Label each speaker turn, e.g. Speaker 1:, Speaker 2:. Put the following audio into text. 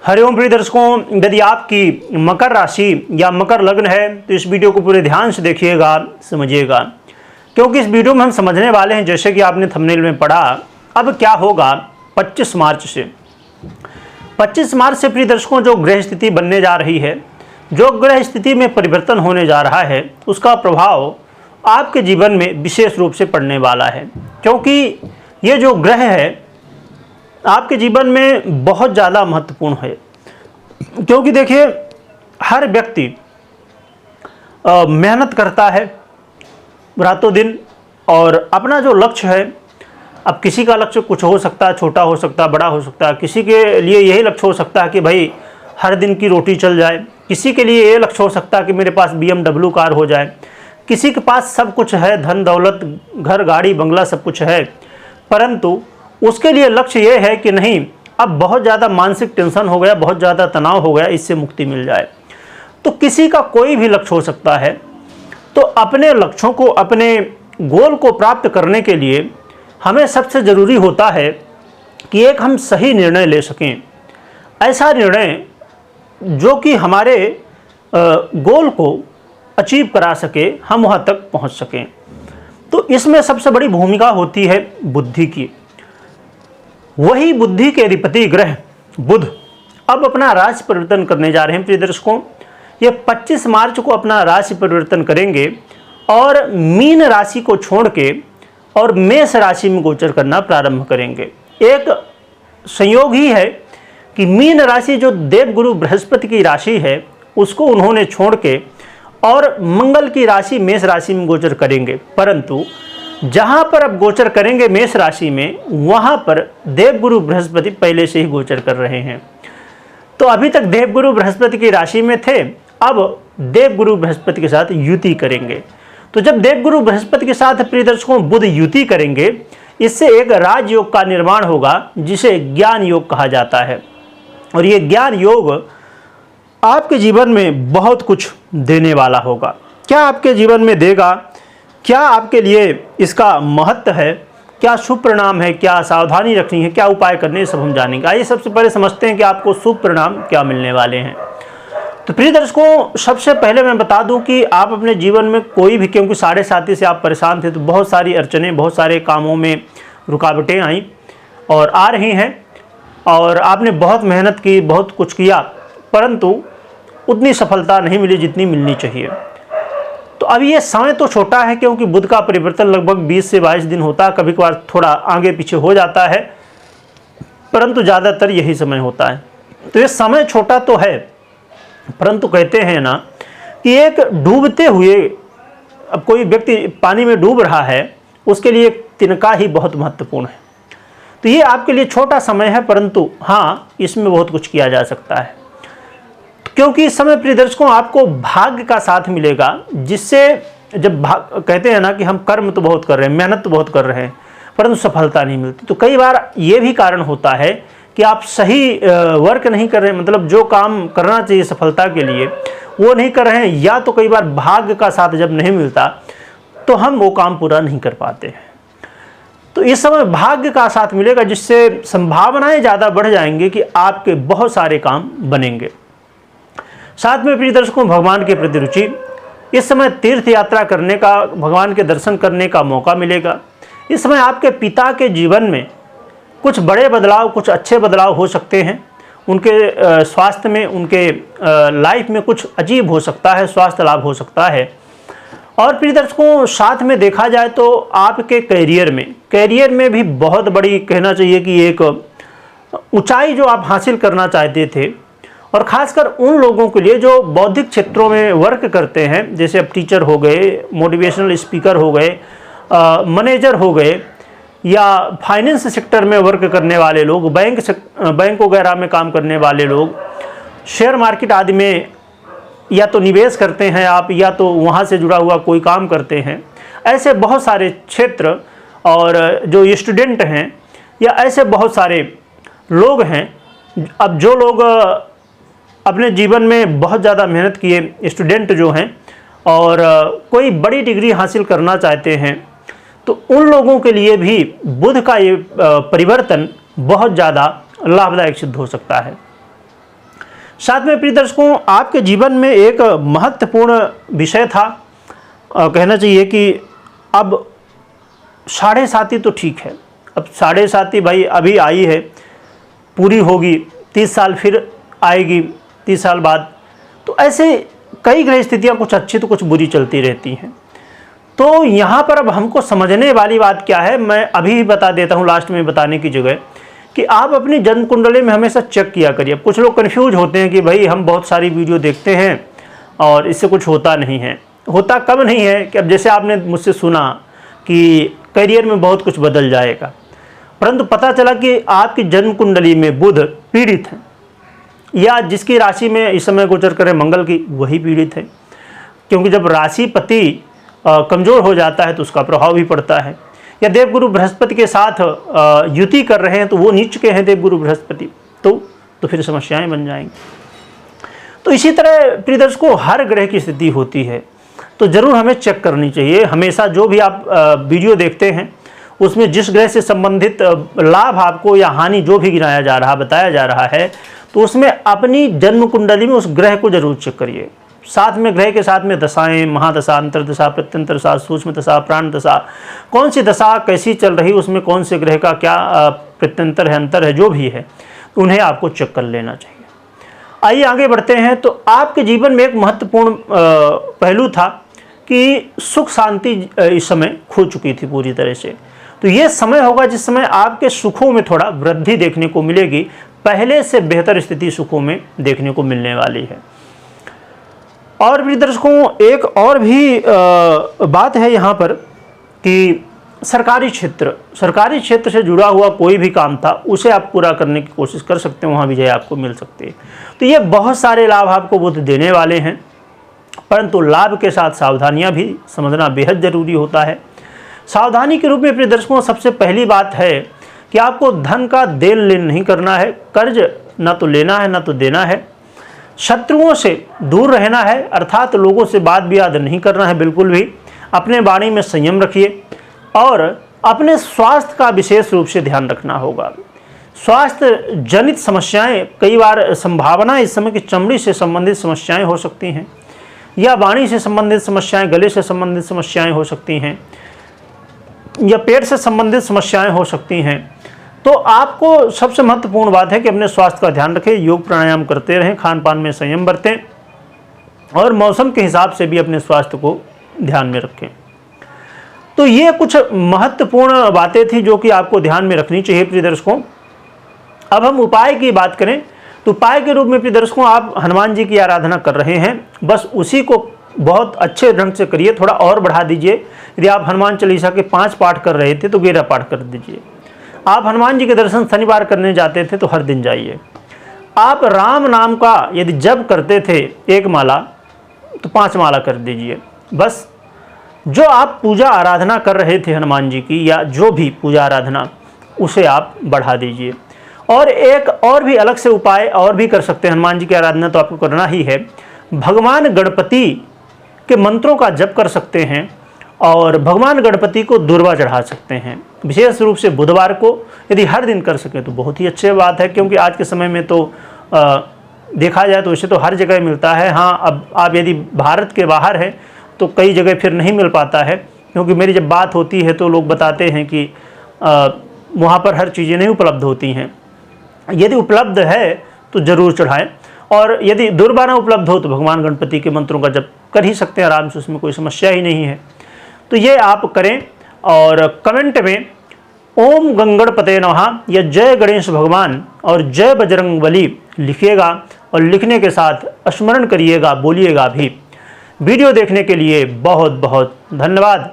Speaker 1: हरिओम प्रिय दर्शकों, यदि आपकी मकर राशि या मकर लग्न है तो इस वीडियो को पूरे ध्यान से देखिएगा, समझिएगा, क्योंकि इस वीडियो में हम समझने वाले हैं, जैसे कि आपने थंबनेल में पढ़ा, अब क्या होगा 25 मार्च से। 25 मार्च से प्रिय दर्शकों जो ग्रह स्थिति बनने जा रही है, जो ग्रह स्थिति में परिवर्तन होने जा रहा है, उसका प्रभाव आपके जीवन में विशेष रूप से पड़ने वाला है। क्योंकि ये जो ग्रह है आपके जीवन में बहुत ज़्यादा महत्वपूर्ण है। क्योंकि देखिए, हर व्यक्ति मेहनत करता है रातों दिन और अपना जो लक्ष्य है, अब किसी का लक्ष्य कुछ हो सकता है, छोटा हो सकता है, बड़ा हो सकता है। किसी के लिए यही लक्ष्य हो सकता है कि भाई हर दिन की रोटी चल जाए। किसी के लिए ये लक्ष्य हो सकता है कि मेरे पास BMW कार हो जाए। किसी के पास सब कुछ है, धन दौलत, घर गाड़ी बंगला सब कुछ है, परंतु उसके लिए लक्ष्य ये है कि नहीं, अब बहुत ज़्यादा मानसिक टेंशन हो गया, बहुत ज़्यादा तनाव हो गया, इससे मुक्ति मिल जाए। तो किसी का कोई भी लक्ष्य हो सकता है। तो अपने लक्ष्यों को, अपने गोल को प्राप्त करने के लिए हमें सबसे ज़रूरी होता है कि एक हम सही निर्णय ले सकें। ऐसा निर्णय जो कि हमारे गोल को अचीव करा सके, हम वहाँ तक पहुँच सकें। तो इसमें सबसे बड़ी भूमिका होती है बुद्धि की। वही बुद्धि के अधिपति ग्रह बुध अब अपना राशि परिवर्तन करने जा रहे हैं। प्रिय दर्शकों, ये 25 मार्च को अपना राशि परिवर्तन करेंगे और मीन राशि को छोड़ के और मेष राशि में गोचर करना प्रारंभ करेंगे। एक संयोग ही है कि मीन राशि जो देवगुरु बृहस्पति की राशि है, उसको उन्होंने छोड़ के और मंगल की राशि मेष राशि में गोचर करेंगे। परंतु जहां पर अब गोचर करेंगे मेष राशि में, वहां पर देवगुरु बृहस्पति पहले से ही गोचर कर रहे हैं। तो अभी तक देवगुरु बृहस्पति की राशि में थे, अब देवगुरु बृहस्पति के साथ युति करेंगे। तो जब देवगुरु बृहस्पति के साथ प्रिय दर्शकों बुध युति करेंगे, इससे एक राजयोग का निर्माण होगा, जिसे ज्ञान योग कहा जाता है। और ये ज्ञान योग आपके जीवन में बहुत कुछ देने वाला होगा। क्या आपके जीवन में देगा, क्या आपके लिए इसका महत्व है, क्या शुभ परिणाम है, क्या सावधानी रखनी है, क्या उपाय करने, सब हम जानेंगे। आइए सबसे पहले समझते हैं कि आपको शुभ परिणाम क्या मिलने वाले हैं। तो प्रिय दर्शकों, सबसे पहले मैं बता दूं कि आप अपने जीवन में कोई भी, क्योंकि 7.5 से आप परेशान थे, तो बहुत सारी अड़चनें, बहुत सारे कामों में रुकावटें आई और आ रही हैं, और आपने बहुत मेहनत की, बहुत कुछ किया, परंतु उतनी सफलता नहीं मिली जितनी मिलनी चाहिए। तो अभी ये समय तो छोटा है, क्योंकि बुध का परिवर्तन लगभग 20 से 22 दिन होता है, कभी कभार थोड़ा आगे पीछे हो जाता है, परंतु ज़्यादातर यही समय होता है। तो ये समय छोटा तो है, परंतु कहते हैं ना कि एक डूबते हुए, अब कोई व्यक्ति पानी में डूब रहा है, उसके लिए तिनका ही बहुत महत्वपूर्ण है। तो ये आपके लिए छोटा समय है, परंतु हाँ, इसमें बहुत कुछ किया जा सकता है। क्योंकि इस समय प्रिय दर्शकों आपको भाग्य का साथ मिलेगा, जिससे जब कहते हैं ना कि हम कर्म तो बहुत कर रहे हैं, मेहनत तो बहुत कर रहे हैं, परंतु सफलता नहीं मिलती। तो कई बार ये भी कारण होता है कि आप सही वर्क नहीं कर रहे हैं, मतलब जो काम करना चाहिए सफलता के लिए वो नहीं कर रहे हैं, या तो कई बार भाग्य का साथ जब नहीं मिलता तो हम वो काम पूरा नहीं कर पाते हैं। तो इस समय भाग्य का साथ मिलेगा, जिससे संभावनाएं ज़्यादा बढ़ जाएंगी कि आपके बहुत सारे काम बनेंगे। साथ में प्रिय दर्शकों, भगवान के प्रति रुचि, इस समय तीर्थ यात्रा करने का, भगवान के दर्शन करने का मौका मिलेगा। इस समय आपके पिता के जीवन में कुछ बड़े बदलाव, कुछ अच्छे बदलाव हो सकते हैं। उनके स्वास्थ्य में, उनके लाइफ में कुछ अजीब हो सकता है, स्वास्थ्य लाभ हो सकता है। और प्रिय दर्शकों, साथ में देखा जाए तो आपके करियर में भी बहुत बड़ी, कहना चाहिए कि एक ऊंचाई जो आप हासिल करना चाहते थे, और ख़ासकर उन लोगों के लिए जो बौद्धिक क्षेत्रों में वर्क करते हैं, जैसे अब टीचर हो गए, मोटिवेशनल स्पीकर हो गए, मैनेजर हो गए, या फाइनेंस सेक्टर में वर्क करने वाले लोग, बैंक वगैरह में काम करने वाले लोग, शेयर मार्केट आदि में या तो निवेश करते हैं आप, या तो वहाँ से जुड़ा हुआ कोई काम करते हैं। ऐसे बहुत सारे क्षेत्र, और जो स्टूडेंट हैं, या ऐसे बहुत सारे लोग हैं। अब जो लोग अपने जीवन में बहुत ज़्यादा मेहनत किए, स्टूडेंट जो हैं, और कोई बड़ी डिग्री हासिल करना चाहते हैं, तो उन लोगों के लिए भी बुध का ये परिवर्तन बहुत ज़्यादा लाभदायक सिद्ध हो सकता है। साथ में प्रिय दर्शकों, आपके जीवन में एक महत्वपूर्ण विषय था, कहना चाहिए कि अब 7.5 तो ठीक है, अब 7.5 भाई अभी आई है, पूरी होगी, 30 साल फिर आएगी 30 साल बाद। तो ऐसे कई ग्रह स्थितियाँ कुछ अच्छी तो कुछ बुरी चलती रहती हैं। तो यहाँ पर अब हमको समझने वाली बात क्या है, मैं अभी ही बता देता हूँ लास्ट में बताने की जगह, कि आप अपनी जन्म कुंडली में हमेशा चेक किया करिए। कुछ लोग कन्फ्यूज होते हैं कि भाई हम बहुत सारी वीडियो देखते हैं और इससे कुछ होता नहीं है। होता कब नहीं है कि अब जैसे आपने मुझसे सुना कि करियर में बहुत कुछ बदल जाएगा, परंतु पता चला कि आपकी जन्म कुंडली में बुध पीड़ित है, या जिसकी राशि में इस समय गोचर करे मंगल की, वही पीड़ित है। क्योंकि जब राशिपति कमज़ोर हो जाता है तो उसका प्रभाव भी पड़ता है। या देवगुरु बृहस्पति के साथ युति कर रहे हैं तो वो नीच के हैं देवगुरु बृहस्पति, तो फिर समस्याएं बन जाएंगी। तो इसी तरह प्रिय दर्शकों, हर ग्रह की स्थिति होती है, तो ज़रूर हमें चेक करनी चाहिए। हमेशा जो भी आप वीडियो देखते हैं उसमें जिस ग्रह से संबंधित लाभ आपको या हानि जो भी गिनाया जा रहा, बताया जा रहा है, तो उसमें अपनी जन्म कुंडली में उस ग्रह को जरूर चेक करिए। साथ में ग्रह के साथ में दशाएं, महादशा, अंतरदशा, प्रत्यंतर दशा, सूक्ष्म दशा, प्राण दशा, कौन सी दशा कैसी चल रही, उसमें कौन से ग्रह का क्या प्रत्यंतर है, अंतर है, जो भी है, उन्हें आपको चेक कर लेना चाहिए। आइए आगे बढ़ते हैं। तो आपके जीवन में एक महत्वपूर्ण पहलू था कि सुख शांति इस समय खो चुकी थी पूरी तरह से। तो ये समय होगा जिस समय आपके सुखों में थोड़ा वृद्धि देखने को मिलेगी, पहले से बेहतर स्थिति सुखों में देखने को मिलने वाली है। और भी दर्शकों, एक और भी बात है यहाँ पर कि सरकारी क्षेत्र से जुड़ा हुआ कोई भी काम था उसे आप पूरा करने की कोशिश कर सकते हैं, वहाँ विजय आपको मिल सकती है। तो ये बहुत सारे लाभ आपको बुध देने वाले हैं, परंतु लाभ के साथ सावधानियाँ भी समझना बेहद ज़रूरी होता है। सावधानी के रूप में प्रिय दर्शकों, सबसे पहली बात है कि आपको धन का देन लेन नहीं करना है, कर्ज ना तो लेना है ना तो देना है। शत्रुओं से दूर रहना है, अर्थात लोगों से बात विवाद नहीं करना है बिल्कुल भी। अपने वाणी में संयम रखिए और अपने स्वास्थ्य का विशेष रूप से ध्यान रखना होगा। स्वास्थ्य जनित समस्याएं, कई बार संभावना इस समय की चमड़ी से संबंधित समस्याएं हो सकती हैं, या वाणी से संबंधित समस्याएं, गले से संबंधित समस्याएं हो सकती हैं, या पेट से संबंधित समस्याएं हो सकती हैं। तो आपको सबसे महत्वपूर्ण बात है कि अपने स्वास्थ्य का ध्यान रखें, योग प्राणायाम करते रहें, खान पान में संयम बरतें और मौसम के हिसाब से भी अपने स्वास्थ्य को ध्यान में रखें। तो ये कुछ महत्वपूर्ण बातें थी जो कि आपको ध्यान में रखनी चाहिए प्रिय दर्शकों। अब हम उपाय की बात करें तो उपाय के रूप में प्रिय दर्शकों, आप हनुमान जी की आराधना कर रहे हैं, बस उसी को बहुत अच्छे ढंग से करिए, थोड़ा और बढ़ा दीजिए। यदि आप हनुमान चालीसा के 5 पाठ कर रहे थे तो 11 पाठ कर दीजिए। आप हनुमान जी के दर्शन शनिवार करने जाते थे तो हर दिन जाइए। आप राम नाम का यदि जप करते थे 1 माला तो 5 माला कर दीजिए। बस जो आप पूजा आराधना कर रहे थे हनुमान जी की, या जो भी पूजा आराधना, उसे आप बढ़ा दीजिए। और एक और भी अलग से उपाय और भी कर सकते हैं। हनुमान जी की आराधना तो आपको करना ही है, भगवान गणपति के मंत्रों का जप कर सकते हैं और भगवान गणपति को दुर्वा चढ़ा सकते हैं। विशेष रूप से बुधवार को यदि हर दिन कर सके तो बहुत ही अच्छी बात है, क्योंकि आज के समय में तो देखा जाए तो इसे तो हर जगह मिलता है। हाँ, अब आप यदि भारत के बाहर हैं तो कई जगह फिर नहीं मिल पाता है, क्योंकि मेरी जब बात होती है तो लोग बताते हैं कि वहाँ पर हर चीज़ें नहीं उपलब्ध होती हैं। यदि उपलब्ध है तो ज़रूर चढ़ाएं, और यदि दुर्वा न उपलब्ध हो तो भगवान गणपति के मंत्रों का जप कर ही सकते हैं आराम से, उसमें कोई समस्या ही नहीं है। तो ये आप करें और कमेंट में ओम गंगणपते नमः या जय गणेश भगवान और जय बजरंगबली लिखिएगा, और लिखने के साथ स्मरण करिएगा, बोलिएगा भी। वीडियो देखने के लिए बहुत बहुत धन्यवाद।